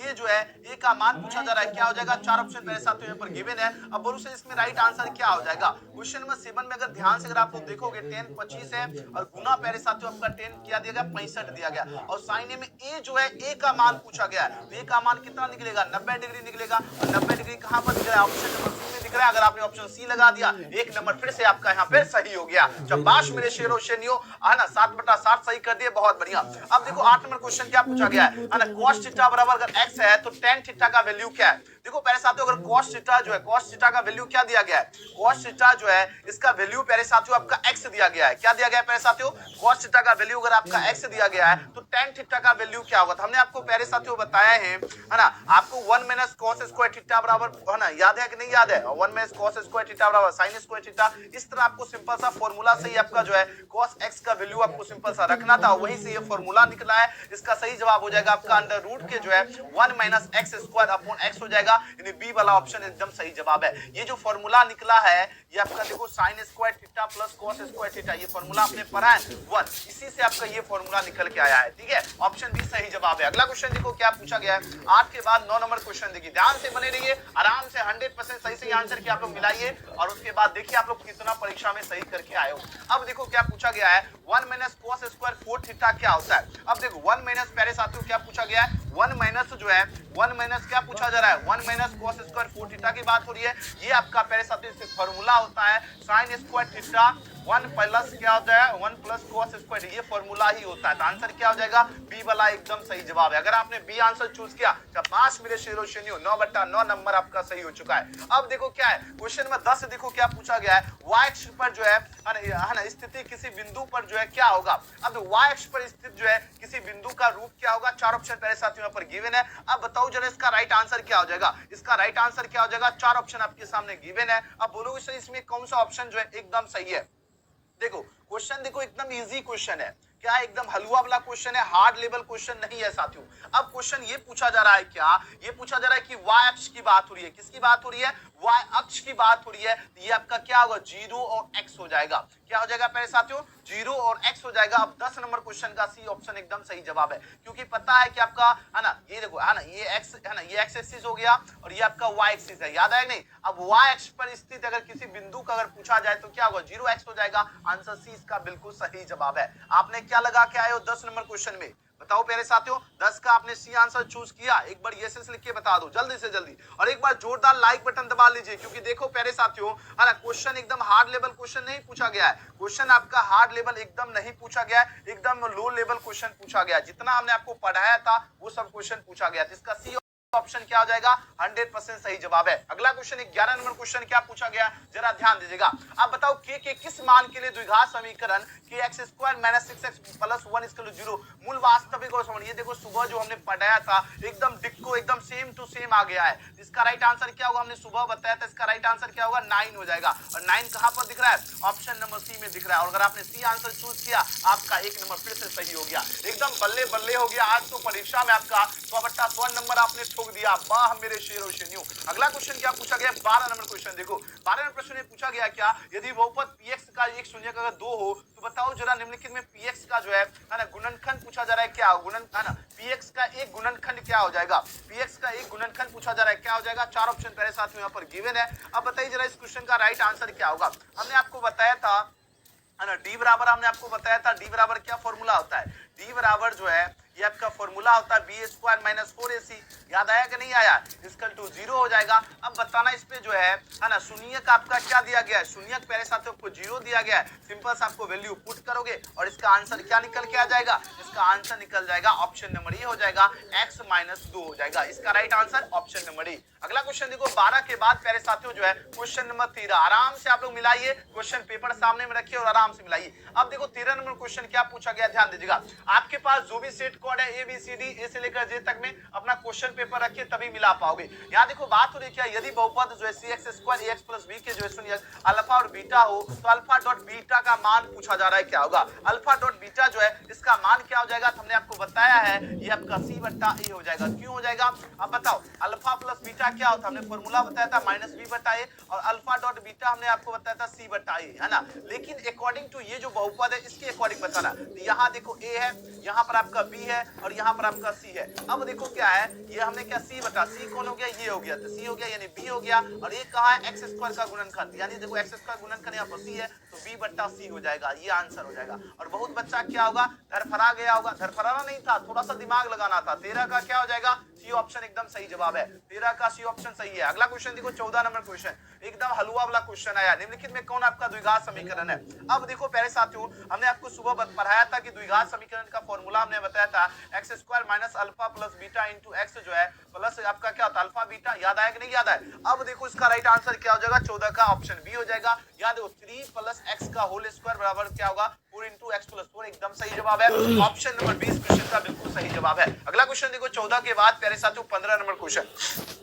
ए जो है ए का मान पूछा जा रहा है, क्या हो जाएगा? चार ऑप्शन मेरे साथ यहाँ पर गिवन है। अब बोलो सर इसमें राइट आंसर क्या हो जाएगा? क्वेश्चन नंबर 7 में अगर ध्यान से अगर आप लोग देखोगे 10 25 है और गुना प्यारे साथियों आपका 10 क्या दिया गया? 65 दिया गया। और साइन में ए जो है ए का मान पूछा गया है, तो ए का मान कितना निकलेगा? 90 डिग्री निकलेगा। और 90 डिग्री कहां पर दिख रहा है? ऑप्शन नंबर सी में दिख रहा है। अगर आपने ऑप्शन सी लगा दिया, एक नंबर फिर से आपका यहाँ पे सही हो गया। शाबाश मेरे शेरो शेनियो, है ना, 7/7 सही कर दिए, बहुत बढ़िया। अब देखो 8 नंबर क्वेश्चन क्या पूछा गया है ना, cos थीटा बराबर अगर x है तो tan थीटा का वैल्यू क्या है? देखो पहले साथियों अगर cos थीटा जो है, cos थीटा का वैल्यू क्या दिया गया है? cos थीटा जो है इसका वैल्यू प्यारे साथियों आपका x दिया गया है। क्या दिया गया है प्यारे साथियों? cos थीटा का वैल्यू अगर आपका x दिया गया है तो tan थीटा का वैल्यू क्या होगा? तो हमने आपको प्यारे साथियों बताया है ना, आपको 1 - cos स्क्वायर थीटा बराबर, है ना, याद है कि नहीं याद है? 1 - cos स्क्वायर थीटा बराबर sin स्क्वायर थीटा। इस तरह आपको सिंपल सा फॉर्मूला से ही आपका जो है cos x का वैल्यू आपको सिंपल सा रखना था, वहीं से ये फॉर्मूला निकला है। इसका सही जवाब हो जाएगा आपका अंडर रूट के जो है 1 - x स्क्वायर अपॉन x हो जाएगा, यानी बी वाला ऑप्शन एकदम सही जवाब है। ये जो फॉर्मूला निकला है ये आपका देखो sin square theta plus cos square theta, ये फॉर्मूला आपने पढ़ा है 1, इसी से आपका ये फॉर्मूला निकल के आया है। ठीक है, ऑप्शन बी सही जवाब है। अगला क्वेश्चन देखो क्या पूछा गया है 8 के बाद 9 नंबर क्वेश्चन देखिए, ध्यान से बने रहिए, आराम से 100% सही सही आंसर की आप लोग मिलाइए और उसके बाद देखिए आप लोग कितना परीक्षा में सही करके आए हो। अब देखो क्या पूछा गया है 1 - cos स्क्वायर 4 थीटा क्या होता है? अब देखो 1 - प्यारे साथियों क्या पूछा गया है? 1 - जो है 1 - क्या पूछा जा रहा है? 1 - cos स्क्वायर 4 थीटा की बात हो रही है। ये आपका प्यारे साथियों से फॉर्मूला होता है sin स्क्वायर थीटा 1 प्लस क्या होता है? 1 प्लस cos स्क्वायर, ये फॉर्मूला ही होता है। तो आंसर क्या हो जाएगा? बी वाला एकदम सही जवाब है। अगर आपने बी आंसर चूज किया तो पास मेरे शेरो शेनियो 9/9 नंबर आपका सही हो चुका है। अब देखो क्या है क्वेश्चन में 10 देखो क्या पूछा गया है, y अक्ष पर जो है ना स्थिति किसी बिंदु पर जो है क्या होगा? अब y अक्ष पर स्थित जो है किसी बिंदु का रूप क्या होगा? चार ऑप्शन पहले साथियों यहाँ पर गिवन है। अब बताओ जरा इसका राइट आंसर क्या हो जाएगा? इसका राइट आंसर क्या हो जाएगा? चार ऑप्शन आपके सामने गिवन है। अब बोलोगे सर इसमें कौन सा ऑप्शन जो है एकदम सही है? देखो क्वेश्चन देखो एकदम इजी क्वेश्चन है, क्या एकदम हलवा वाला क्वेश्चन है, हार्ड लेवल क्वेश्चन नहीं है साथियों। अब क्वेश्चन ये पूछा जा रहा है, क्या ये पूछा जा रहा है कि y अक्ष की बात हो रही है, किसकी बात हो रही है? y अक्ष की बात हो रही है। तो ये आपका क्या होगा? 0 और x हो जाएगा। क्या हो जाएगा पहले साथियों? 0 और x हो जाएगा। अब 10 नंबर क्वेश्चन का सी ऑप्शन एकदम सही जवाब है, क्योंकि पता है कि आपका, है ना, ये देखो, है ना, ये x, है ना, ये x एक्सिस हो गया और ये आपका y एक्सिस है, याद है नहीं? अब y अक्ष पर स्थित अगर किसी बिंदु का अगर पूछा जाए तो क्या होगा? 0x हो जाएगा। आंसर सी इसका बिल्कुल सही जवाब है। आपने क्या लगा के आए हो 10 नंबर क्वेश्चन में? बताओ प्यारे साथियों, 10 का आपने सी आंसर चूज किया? एक बार यस यस लिख के बता दो जल्दी से जल्दी, और एक बार जोरदार लाइक बटन दबा लीजिए, क्योंकि देखो प्यारे साथियों, है ना, क्वेश्चन एकदम हार्ड लेवल क्वेश्चन नहीं पूछा गया है। क्वेश्चन आपका हार्ड लेवल एकदम नहीं पूछा गया है, एकदम लो लेवल क्वेश्चन पूछा गया है। जितना हमने आपको पढ़ाया था वो सब क्वेश्चन पूछा गया था। इसका सी ऑप्शन क्या हो जाएगा? 100% सही जवाब है। अगला क्वेश्चन 11 नंबर क्वेश्चन क्या पूछा गया, जरा ध्यान दीजिएगा। अब बताओ k के किस मान के लिए द्विघात समीकरण kx square minus 6x plus 1 equal to 0 मूल वास्तविक और समान, ये देखो सुबह जो हमने पढ़ाया था एकदम डिक्को एकदम सेम टू सेम आ गया है। इसका राइट आंसर क्या होगा? हमने सुबह बताया था, इसका राइट आंसर क्या होगा? 9 हो जाएगा। और 9 कहां पर दिख रहा है? ऑप्शन नंबर सी में दिख रहा है। और अगर आपने सी आंसर चूज किया आपका एक नंबर फिर से सही हो गया, एकदम बल्ले बल्ले हो गया। आज तो परीक्षा में आपका 100/100 नंबर आपने ठोक दिया, वाह मेरे शेरो शेनियो। अगला क्वेश्चन क्या पूछा गया? 12 नंबर क्वेश्चन देखो, 12 नंबर प्रश्न में पूछा गया क्या, यदि बहुपद px का एक शून्य का अगर 2 हो तो बताओ जरा निम्नलिखित में px का जो है ना गुणनखंड पूछा जा रहा है, क्या गुणन, है ना, px का एक गुणनखंड क्या हो जाएगा? px का एक गुणनखंड पूछा जा रहा है, क्या हो जाएगा? चार ऑप्शन पहले साथ में यहाँ पर गिवन है। अब बताइए जरा इस क्वेश्चन का राइट आंसर क्या होगा? हमने आपको बताया था, है ना, डी बराबर, हमने आपको बताया था डी बराबर क्या फॉर्मूला होता है? डी बराबर जो है ये आपका फॉर्मूला होता है बी स्क्वायर माइनस 4ac, याद आया कि नहीं आया? इसकल टू 0 हो जाएगा। अब बताना इस पे जो है ना, शून्यक आपका क्या दिया गया है? शून्यक पहले साथ आपको 0 दिया गया है, सिंपल से आपको वैल्यू पुट करोगे और इसका आंसर क्या निकल के आ जाएगा? इसका आंसर निकल जाएगा ऑप्शन नंबर ए हो जाएगा, x माइनस 2 हो जाएगा। इसका right answer option number A. अगला क्वेश्चन देखो 12 के बाद प्यारे साथियों जो है क्वेश्चन नंबर 13, आराम से आप लोग मिलाइए, क्वेश्चन पेपर सामने में रखिए और आराम से मिलाइए। अब देखो 13 नंबर क्वेश्चन क्या पूछा गया, ध्यान दीजिएगा। आपके पास जो भी सेट कोड है ABCD ए से लेकर जे तक में अपना क्वेश्चन पेपर रखिए तभी मिला पाओगे। यहाँ देखो बात हो रही क्या, यदि बहुपद जो है cx square ax plus b के जो है शून्यक अल्फा और बीटा हो तो अल्फा डॉट बीटा का मान पूछा जा रहा है, क्या होगा? अल्फा डॉट बीटा जो है इसका मान क्या हो जाएगा? तो हमने आपको बताया है ये आपका c/a हो जाएगा। क्यों हो जाएगा? अब बताओ, अल्फा प्लस बीटा क्या होता है? हमने फॉर्मूला बताया था माइनस b/a और अल्फा डॉट बीटा हमने आपको बताया था c/a, है ना। लेकिन अकॉर्डिंग टू ये जो बहुपद है इसके अकॉर्डिंग बताना, तो यहाँ देखो a है, यहाँ पर आपका b है और यहाँ पर आपका सी है। अब देखो क्या है, ये हमने क्या सी बटा सी कौन हो गया, ये हो गया, तो सी हो गया यानी बी हो गया, और ये कहा है एक्स स्क्वायर का गुणनखंड, यानी देखो एक्स स्क्वायर गुणनखंड यहाँ पर सी है तो बी बट्टा सी हो जाएगा, ये आंसर हो जाएगा। और बहुत बच्चा क्या होगा, धरफरा गया होगा, धरफराना नहीं था, थोड़ा सा दिमाग लगाना था। 13 का क्या हो जाएगा, सी ऑप्शन एकदम सही जवाब है, 13 का सी ऑप्शन सही है। अगला क्वेश्चन देखो 14 नंबर क्वेश्चन, एकदम हलवा वाला क्वेश्चन आया। निम्नलिखित में कौन आपका द्विघात समीकरण है। अब देखो प्यारे साथियों, हमने आपको सुबह पढ़ाया था कि द्विघात समीकरण का फॉर्मूला हमने बताया था x square minus alpha plus beta into x जो है प्लस आपका क्या होता है अल्फा बीटा, याद आया कि नहीं याद है। अब देखो इसका राइट आंसर क्या हो जाएगा, 14 का ऑप्शन बी हो जाएगा। याद देखो 3 प्लस एक्स का होल स्क्वायर बराबर क्या होगा 4 इंटू एक्स प्लस 4, एकदम सही जवाब है, ऑप्शन नंबर 20 क्वेश्चन का बिल्कुल सही जवाब है। अगला क्वेश्चन देखो 14 के बाद प्यारे साथियों 15 नंबर क्वेश्चन।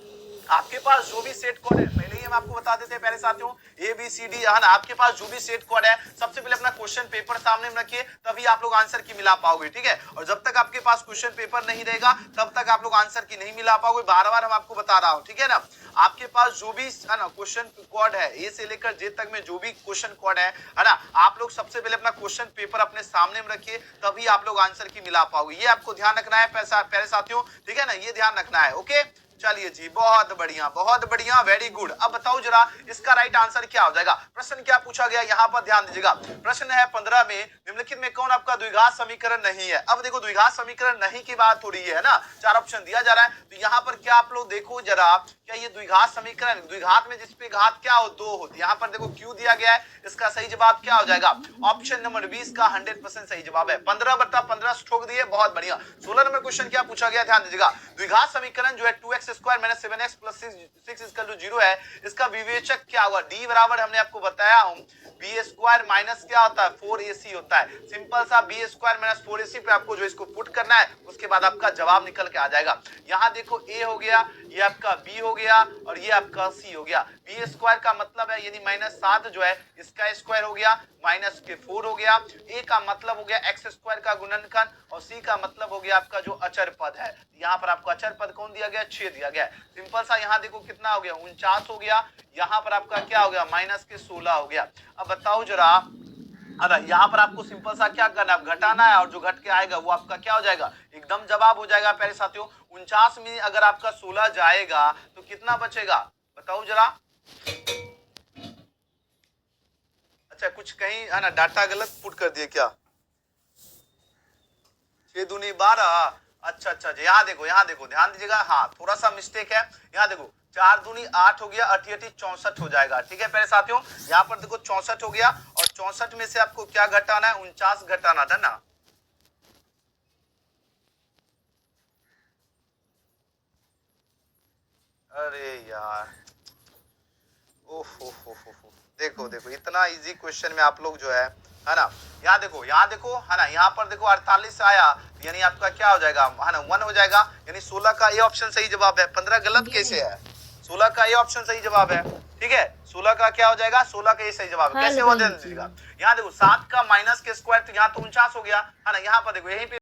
आपके पास जो भी सेट कोड है, पहले ही हम आपको बता देते हैं प्यारे साथियों, ए बी सी डी, है ना, आपके पास जो भी सेट कोड है सबसे पहले अपना क्वेश्चन पेपर सामने में रखिए, तभी आप लोग आंसर की मिला पाओगे, ठीक है। और जब तक आपके पास क्वेश्चन पेपर नहीं रहेगा तब तक आप लोग आंसर की नहीं मिला पाओगे, बार बार हम आपको बता रहा हूं, ठीक है ना। आपके पास जो भी है ना क्वेश्चन कोड है, ए से लेकर जे तक में जो भी क्वेश्चन कोड है ना, आप लोग सबसे पहले अपना क्वेश्चन पेपर अपने सामने में रखिए, तभी आप लोग आंसर की मिला पाओगे। ये आपको ध्यान रखना है प्यारे साथियों, ठीक है ना, ये ध्यान रखना है। ओके, चलिए जी, बहुत बढ़िया, वेरी गुड। अब बताओ जरा इसका राइट आंसर क्या हो जाएगा। प्रश्न क्या पूछा गया यहाँ पर ध्यान दीजिएगा, प्रश्न है 15 में निम्नलिखित में कौन आपका द्विघात समीकरण नहीं है। अब देखो द्विघात समीकरण नहीं की बात हो रही है ना, 4 ऑप्शन दिया जा रहा है, तो यहाँ पर क्या आप लोग देखो जरा, क्या ये द्विघात समीकरण, द्विघात में जिसपे घात क्या हो 2 होती है, यहाँ पर देखो क्यू दिया गया है, इसका सही जवाब क्या हो जाएगा, ऑप्शन नंबर 20 का 100% सही जवाब है। 15/15 ठोक दिए, बहुत बढ़िया। 16 नंबर क्वेश्चन क्या पूछा गया, ध्यान दीजिएगा, द्विघात समीकरण जो है 2x square minus 7x plus 6 equal to 0 है, इसका विवेचक क्या होगा। डी बराबर हमने आपको बताया हूं बी स्क्वायर माइनस क्या होता है 4ac होता है, सिंपल सा बी स्क्वायर माइनस 4ac पे आपको जो इसको पुट करना है, उसके बाद आपका जवाब निकल के आ जाएगा। यहाँ देखो a हो गया, ये आपका b हो गया और ये आपका c हो गया। बी स्क्वायर का मतलब है यानी -7 जो है इसका स्क्वायर हो गया, माइनस के 4 हो गया, a का मतलब हो गया एक्स स्क्वायर का गुणनखंड और c का मतलब हो गया आपका जो अचर पद है। यहाँ पर आपको अचर पद कौन दिया गया, 6 दिया गया। सिंपल सा यहाँ देखो कितना हो गया 49 हो गया, यहाँ पर आपका क्या हो गया माइनस के 16 हो गया। अब बताओ जरा, अगर यहाँ पर आपको सिंपल सा क्या करना है, घटाना है, और जो घट के आएगा वो आपका क्या हो जाएगा, एकदम जवाब हो जाएगा प्यारे साथियों। 49 में अगर आपका 16 जाएगा तो कितना बचेगा, बताओ जरा। अच्छा, कुछ कहीं है ना डाटा गलत पुट कर दिए क्या, 6 दूनी 12, अच्छा जी, यहाँ देखो ध्यान दीजिएगा, हाँ थोड़ा सा मिस्टेक है। यहाँ देखो 4 दूनी 8 हो गया, 8 64 हो जाएगा, ठीक है प्यारे साथियों। यहाँ पर देखो 64 हो गया और 64 में से आपको क्या घटाना है, 49 घटाना था ना। अरे यार, ओहो हो, देखो इतना इजी क्वेश्चन में आप लोग जो है ना, यहाँ देखो है ना, यहाँ पर देखो 48 आया, यानी आपका क्या हो जाएगा है ना 1 हो जाएगा, यानी 16 का ये ऑप्शन सही जवाब है। 15 गलत कैसे है, 16 का ये ऑप्शन सही जवाब है, ठीक है। 16 का क्या हो जाएगा, 16 का ये सही जवाब है। कैसे हो जाएगा, यहाँ देखो 7 का माइनस के स्क्वायर, तो यहाँ तो 49 हो गया है ना, यहाँ पर देखो यहीं पे